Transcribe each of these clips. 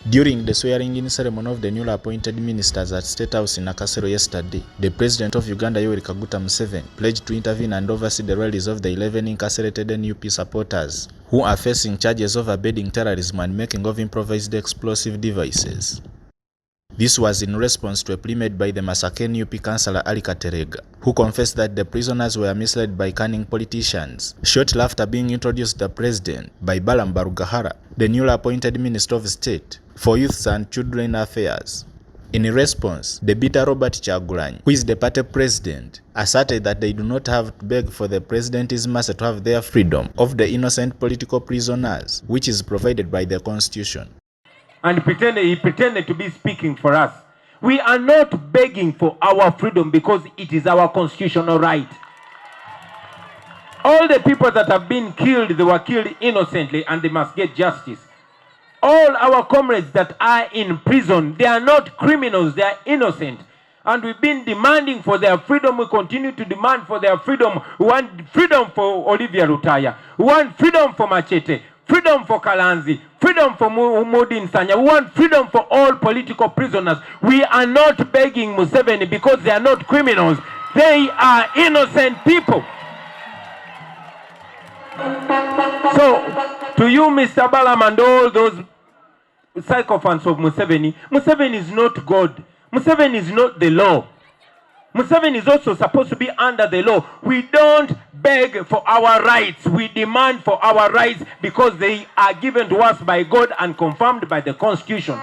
During the swearing-in ceremony of the newly appointed ministers at State House in Nakasero yesterday, the President of Uganda, Kagulanyi Ssentamu, pledged to intervene and oversee the rallies of the 11 incarcerated NUP supporters who are facing charges of aiding terrorism and making of improvised explosive devices. This was in response to a plea made by the Masaka Councilor Ali Katerega, who confessed that the prisoners were misled by cunning politicians, shortly after being introduced to the president by Balaam Barugahara, the newly appointed Minister of State for Youth and Children Affairs. In response, the bitter Robert Kyagulanyi, who is the party president, asserted that they do not have to beg for the president's mercy to have their freedom of the innocent political prisoners, which is provided by the constitution. And he pretended to be speaking for us. We are not begging for our freedom because it is our constitutional right. All the people that have been killed, they were killed innocently and they must get justice. All our comrades that are in prison, they are not criminals, they are innocent. And we've been demanding for their freedom. We continue to demand for their freedom. We want freedom for Olivia Rutaya. We want freedom for Machete. Freedom for Kalanzi, freedom for Modi Nsanya. We want freedom for all political prisoners. We are not begging Museveni because they are not criminals. They are innocent people. So, to you, Mr. Balaam, and all those sycophants of Museveni, Museveni is not God. Museveni is not the law. Museveni is also supposed to be under the law. We don't beg for our rights. We demand for our rights because they are given to us by God and confirmed by the Constitution.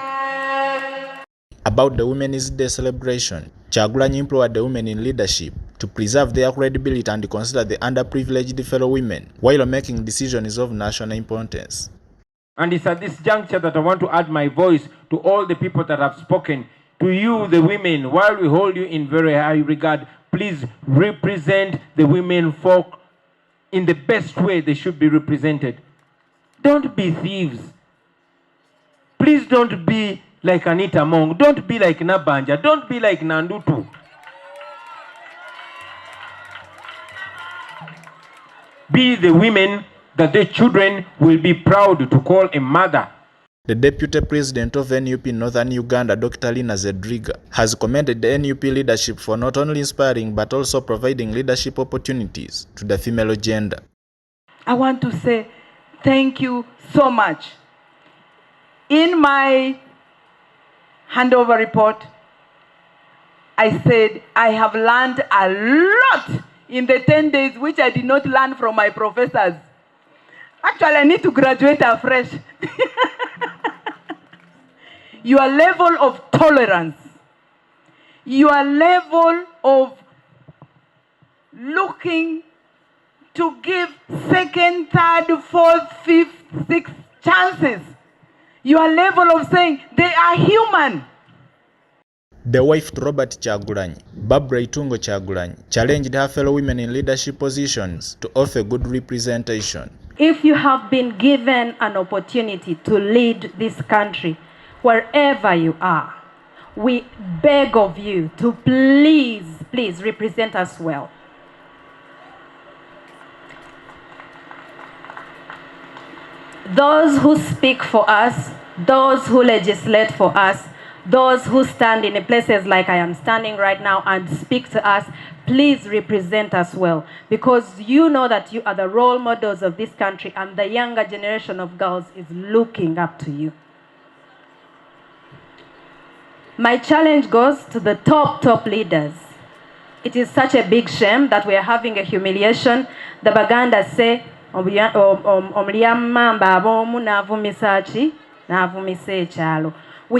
About the Women's Day celebration, Kyagulanyi implored the women in leadership to preserve their credibility and consider the underprivileged fellow women while making decisions of national importance. And it's at this juncture that I want to add my voice to all the people that have spoken. To you, the women, while we hold you in very high regard, please represent the women folk in the best way they should be represented. Don't be thieves. Please don't be like Anita Mong. Don't be like Nabanja. Don't be like Nandutu. Be the women that their children will be proud to call a mother. The Deputy President of NUP Northern Uganda, Dr. Lina Zedriga, has commended the NUP leadership for not only inspiring but also providing leadership opportunities to the female gender. I want to say thank you so much. In my handover report, I said I have learned a lot in the 10 days which I did not learn from my professors. Actually, I need to graduate afresh. Your level of tolerance, your level of looking to give second, third, fourth, fifth, sixth chances, your level of saying they are human. The wife to Robert Kyagulanyi, Barbara Itungo Kyagulanyi, challenged her fellow women in leadership positions to offer good representation. If you have been given an opportunity to lead this country, wherever you are, we beg of you to please represent us well. Those who speak for us, those who legislate for us, those who stand in places like I am standing right now and speak to us, please represent us well, because you know that you are the role models of this country and the younger generation of girls is looking up to you. My challenge goes to the top leaders. It is such a big shame that we are having a humiliation. The Baganda say, we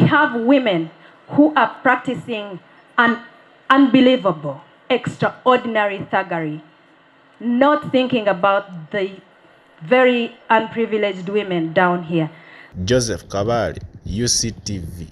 have women who are practicing an unbelievable, extraordinary thuggery, not thinking about the very unprivileged women down here. Joseph Kabale, UCTV.